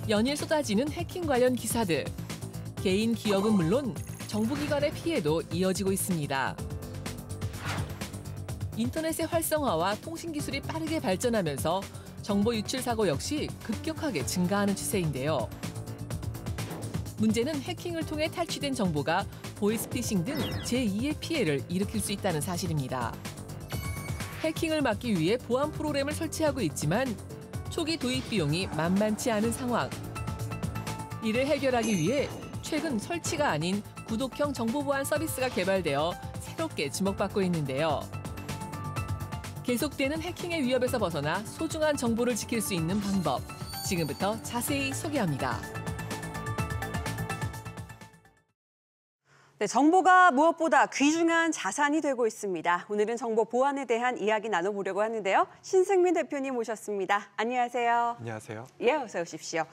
연일 쏟아지는 해킹 관련 기사들. 개인 기업은 물론 정부기관의 피해도 이어지고 있습니다. 인터넷의 활성화와 통신기술이 빠르게 발전하면서 정보 유출 사고 역시 급격하게 증가하는 추세인데요. 문제는 해킹을 통해 탈취된 정보가 보이스피싱 등 제2의 피해를 일으킬 수 있다는 사실입니다. 해킹을 막기 위해 보안 프로그램을 설치하고 있지만 초기 도입 비용이 만만치 않은 상황. 이를 해결하기 위해 최근 설치가 아닌 구독형 정보 보안 서비스가 개발되어 새롭게 주목받고 있는데요. 계속되는 해킹의 위협에서 벗어나 소중한 정보를 지킬 수 있는 방법, 지금부터 자세히 소개합니다. 네, 정보가 무엇보다 귀중한 자산이 되고 있습니다. 오늘은 정보 보안에 대한 이야기 나눠보려고 하는데요. 신승민 대표님 모셨습니다. 안녕하세요. 안녕하세요. 예, 어서 오십시오.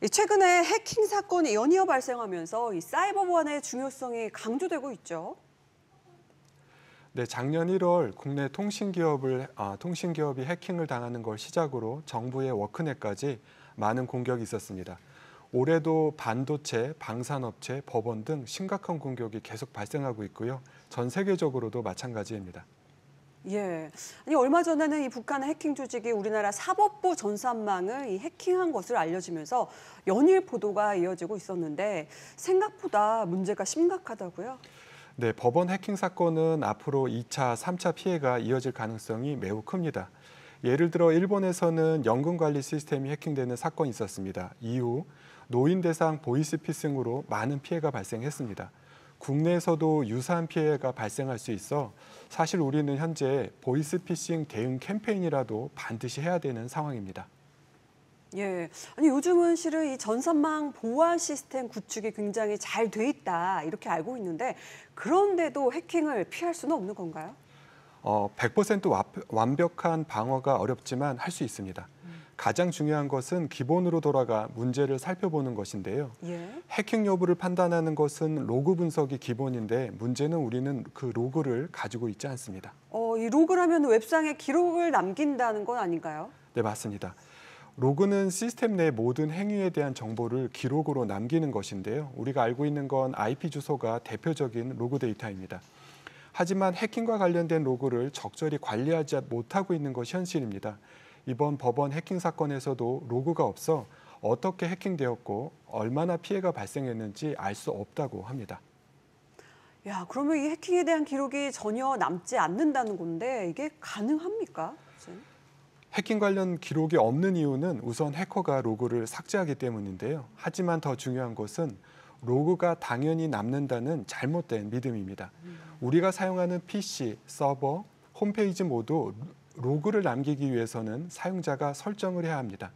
최근에 해킹 사건이 연이어 발생하면서 이 사이버 보안의 중요성이 강조되고 있죠. 네, 작년 1월 국내 통신기업이 해킹을 당하는 걸 시작으로 정부의 워크넷까지 많은 공격이 있었습니다. 올해도 반도체, 방산업체, 법원 등 심각한 공격이 계속 발생하고 있고요. 전 세계적으로도 마찬가지입니다. 예, 아니 얼마 전에는 이 북한 해킹 조직이 우리나라 사법부 전산망을 이 해킹한 것을 알려지면서 연일 보도가 이어지고 있었는데 생각보다 문제가 심각하다고요? 네, 법원 해킹 사건은 앞으로 2차, 3차 피해가 이어질 가능성이 매우 큽니다. 예를 들어 일본에서는 연금 관리 시스템이 해킹되는 사건이 있었습니다. 이후 노인 대상 보이스피싱으로 많은 피해가 발생했습니다. 국내에서도 유사한 피해가 발생할 수 있어 사실 우리는 현재 보이스피싱 대응 캠페인이라도 반드시 해야 되는 상황입니다. 예, 아니 요즘은 실은 이 전산망 보안 시스템 구축이 굉장히 잘 돼 있다 이렇게 알고 있는데 그런데도 해킹을 피할 수는 없는 건가요? 100% 완벽한 방어가 어렵지만 할 수 있습니다. 가장 중요한 것은 기본으로 돌아가 문제를 살펴보는 것인데요. 예. 해킹 여부를 판단하는 것은 로그 분석이 기본인데 문제는 우리는 그 로그를 가지고 있지 않습니다. 이 로그를 하면 웹상에 기록을 남긴다는 건 아닌가요? 네, 맞습니다. 로그는 시스템 내 모든 행위에 대한 정보를 기록으로 남기는 것인데요. 우리가 알고 있는 건 IP 주소가 대표적인 로그 데이터입니다. 하지만 해킹과 관련된 로그를 적절히 관리하지 못하고 있는 것이 현실입니다. 이번 법원 해킹 사건에서도 로그가 없어 어떻게 해킹되었고 얼마나 피해가 발생했는지 알 수 없다고 합니다. 야, 그러면 이 해킹에 대한 기록이 전혀 남지 않는다는 건데 이게 가능합니까? 해킹 관련 기록이 없는 이유는 우선 해커가 로그를 삭제하기 때문인데요. 하지만 더 중요한 것은 로그가 당연히 남는다는 잘못된 믿음입니다. 우리가 사용하는 PC, 서버, 홈페이지 모두 로그를 남기기 위해서는 사용자가 설정을 해야 합니다.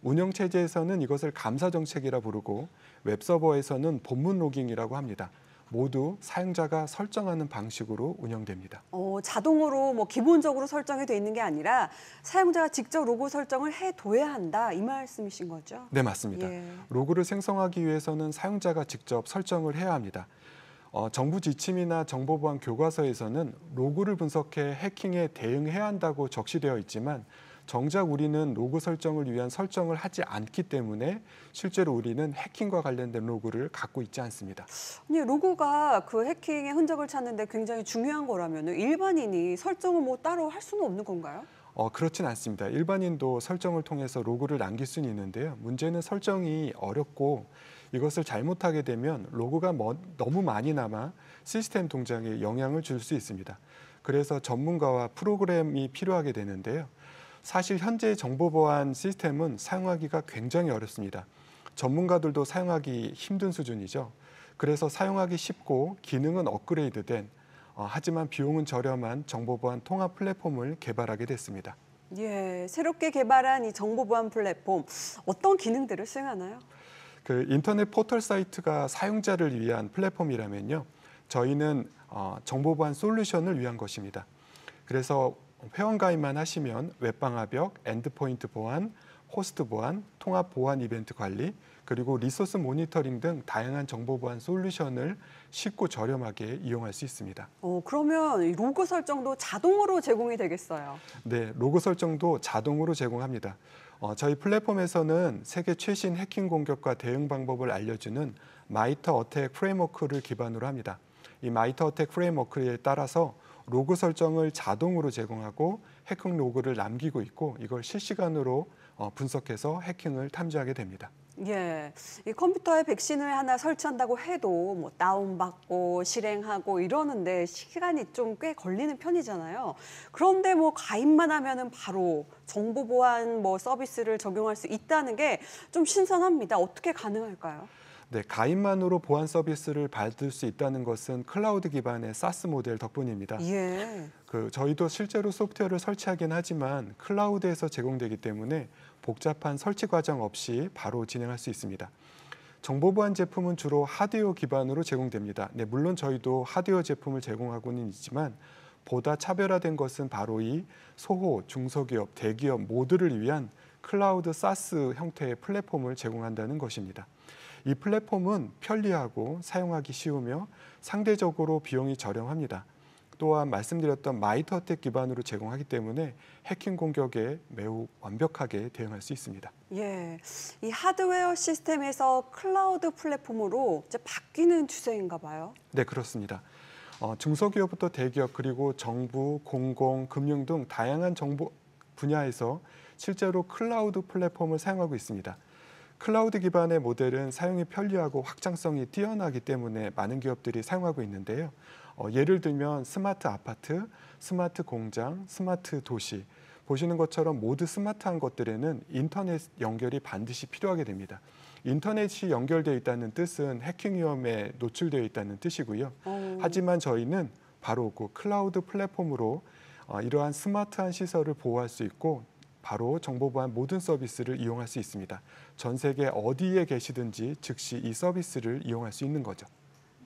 운영체제에서는 이것을 감사정책이라 부르고 웹서버에서는 본문 로깅이라고 합니다. 모두 사용자가 설정하는 방식으로 운영됩니다. 자동으로 기본적으로 설정이 돼 있는 게 아니라 사용자가 직접 로고 설정을 해둬야 한다 이 말씀이신 거죠? 네, 맞습니다. 예. 로그를 생성하기 위해서는 사용자가 직접 설정을 해야 합니다. 정부 지침이나 정보보안 교과서에서는 로그를 분석해 해킹에 대응해야 한다고 적시되어 있지만 정작 우리는 로그 설정을 위한 설정을 하지 않기 때문에 실제로 우리는 해킹과 관련된 로그를 갖고 있지 않습니다. 아니, 로그가 그 해킹의 흔적을 찾는 데 굉장히 중요한 거라면 일반인이 설정을 따로 할 수는 없는 건가요? 그렇진 않습니다. 일반인도 설정을 통해서 로그를 남길 수는 있는데요. 문제는 설정이 어렵고 이것을 잘못하게 되면 로그가 너무 많이 남아 시스템 동작에 영향을 줄 수 있습니다. 그래서 전문가와 프로그램이 필요하게 되는데요. 사실 현재 정보보안 시스템은 사용하기가 굉장히 어렵습니다. 전문가들도 사용하기 힘든 수준이죠. 그래서 사용하기 쉽고 기능은 업그레이드된 하지만 비용은 저렴한 정보보안 통합 플랫폼을 개발하게 됐습니다. 예, 새롭게 개발한 이 정보보안 플랫폼 어떤 기능들을 수행하나요? 그 인터넷 포털 사이트가 사용자를 위한 플랫폼이라면요. 저희는 정보보안 솔루션을 위한 것입니다. 그래서 회원 가입만 하시면 웹방화벽, 엔드포인트 보안, 호스트 보안, 통합 보안 이벤트 관리, 그리고 리소스 모니터링 등 다양한 정보 보안 솔루션을 쉽고 저렴하게 이용할 수 있습니다. 그러면 이 로그 설정도 자동으로 제공이 되겠어요? 네, 로그 설정도 자동으로 제공합니다. 저희 플랫폼에서는 세계 최신 해킹 공격과 대응 방법을 알려주는 마이터 어택 프레임워크를 기반으로 합니다. 이 마이터 어택 프레임워크에 따라서 로그 설정을 자동으로 제공하고 해킹 로그를 남기고 있고 이걸 실시간으로 분석해서 해킹을 탐지하게 됩니다. 예, 이 컴퓨터에 백신을 하나 설치한다고 해도 뭐 다운받고 실행하고 이러는데 시간이 좀 꽤 걸리는 편이잖아요. 그런데 뭐 가입만 하면은 바로 정보 보안 뭐 서비스를 적용할 수 있다는 게 좀 신선합니다. 어떻게 가능할까요? 네, 가입만으로 보안 서비스를 받을 수 있다는 것은 클라우드 기반의 사스 모델 덕분입니다. 예. 저희도 실제로 소프트웨어를 설치하긴 하지만 클라우드에서 제공되기 때문에 복잡한 설치 과정 없이 바로 진행할 수 있습니다. 정보 보안 제품은 주로 하드웨어 기반으로 제공됩니다. 네, 물론 저희도 하드웨어 제품을 제공하고는 있지만 보다 차별화된 것은 바로 이 소호, 중소기업, 대기업 모두를 위한 클라우드 사스 형태의 플랫폼을 제공한다는 것입니다. 이 플랫폼은 편리하고 사용하기 쉬우며 상대적으로 비용이 저렴합니다. 또한 말씀드렸던 마이터 어택 기반으로 제공하기 때문에 해킹 공격에 매우 완벽하게 대응할 수 있습니다. 예, 이 하드웨어 시스템에서 클라우드 플랫폼으로 이제 바뀌는 추세인가 봐요. 네, 그렇습니다. 중소기업부터 대기업 그리고 정부, 공공, 금융 등 다양한 정보 분야에서 실제로 클라우드 플랫폼을 사용하고 있습니다. 클라우드 기반의 모델은 사용이 편리하고 확장성이 뛰어나기 때문에 많은 기업들이 사용하고 있는데요. 예를 들면 스마트 아파트, 스마트 공장, 스마트 도시. 보시는 것처럼 모두 스마트한 것들에는 인터넷 연결이 반드시 필요하게 됩니다. 인터넷이 연결되어 있다는 뜻은 해킹 위험에 노출되어 있다는 뜻이고요. 하지만 저희는 바로 그 클라우드 플랫폼으로 이러한 스마트한 시설을 보호할 수 있고 바로 정보 보안 모든 서비스를 이용할 수 있습니다. 전 세계 어디에 계시든지 즉시 이 서비스를 이용할 수 있는 거죠.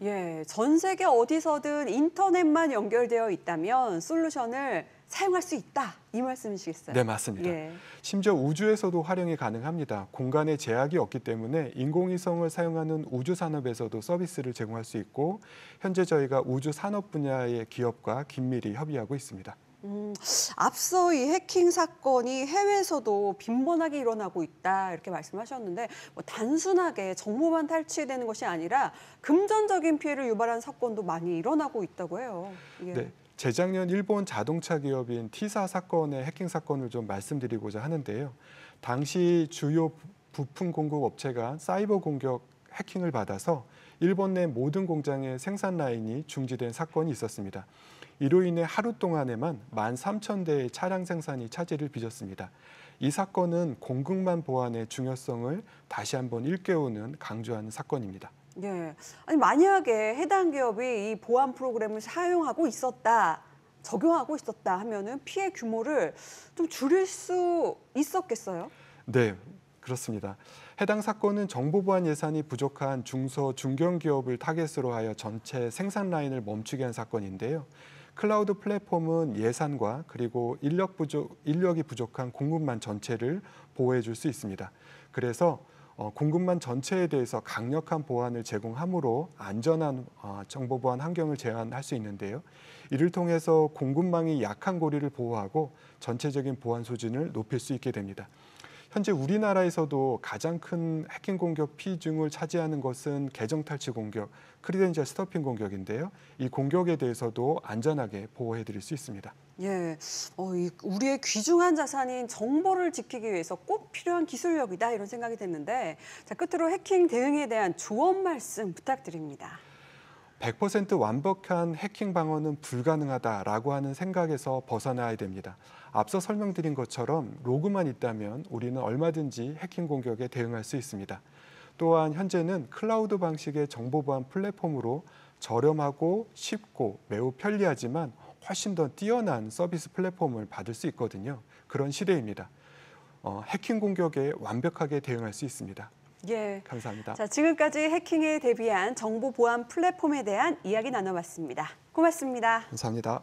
예, 전 세계 어디서든 인터넷만 연결되어 있다면 솔루션을 사용할 수 있다. 이 말씀이시겠어요? 네, 맞습니다. 예. 심지어 우주에서도 활용이 가능합니다. 공간에 제약이 없기 때문에 인공위성을 사용하는 우주 산업에서도 서비스를 제공할 수 있고 현재 저희가 우주 산업 분야의 기업과 긴밀히 협의하고 있습니다. 앞서 이 해킹 사건이 해외에서도 빈번하게 일어나고 있다 이렇게 말씀하셨는데 뭐 단순하게 정보만 탈취되는 것이 아니라 금전적인 피해를 유발하는 사건도 많이 일어나고 있다고 해요. 예. 네, 재작년 일본 자동차 기업인 T사 사건의 해킹 사건을 좀 말씀드리고자 하는데요. 당시 주요 부품 공급 업체가 사이버 공격 해킹을 받아서 일본 내 모든 공장의 생산 라인이 중지된 사건이 있었습니다. 이로 인해 하루 동안에만 13,000대의 차량 생산이 차질을 빚었습니다. 이 사건은 공급망 보안의 중요성을 다시 한번 일깨우는 강조하는 사건입니다. 예. 아니 만약에 해당 기업이 이 보안 프로그램을 사용하고 있었다, 적용하고 있었다 하면은 피해 규모를 좀 줄일 수 있었겠어요? 네, 그렇습니다. 해당 사건은 정보 보안 예산이 부족한 중소, 중견기업을 타겟으로 하여 전체 생산 라인을 멈추게 한 사건인데요. 클라우드 플랫폼은 예산과 그리고 인력이 부족한 공급망 전체를 보호해 줄 수 있습니다. 그래서 공급망 전체에 대해서 강력한 보안을 제공함으로 안전한 정보 보안 환경을 제안할 수 있는데요. 이를 통해서 공급망이 약한 고리를 보호하고 전체적인 보안 수준을 높일 수 있게 됩니다. 현재 우리나라에서도 가장 큰 해킹 공격 비중을 차지하는 것은 계정 탈취 공격, 크리덴셜 스토핑 공격인데요. 이 공격에 대해서도 안전하게 보호해드릴 수 있습니다. 예, 우리의 귀중한 자산인 정보를 지키기 위해서 꼭 필요한 기술력이다 이런 생각이 됐는데 자, 끝으로 해킹 대응에 대한 조언 말씀 부탁드립니다. 100% 완벽한 해킹 방어는 불가능하다라고 하는 생각에서 벗어나야 됩니다. 앞서 설명드린 것처럼 로그만 있다면 우리는 얼마든지 해킹 공격에 대응할 수 있습니다. 또한 현재는 클라우드 방식의 정보 보안 플랫폼으로 저렴하고 쉽고 매우 편리하지만 훨씬 더 뛰어난 서비스 플랫폼을 받을 수 있거든요. 그런 시대입니다. 해킹 공격에 완벽하게 대응할 수 있습니다. 예. 감사합니다. 자, 지금까지 해킹에 대비한 정보 보안 플랫폼에 대한 이야기 나눠봤습니다. 고맙습니다. 감사합니다.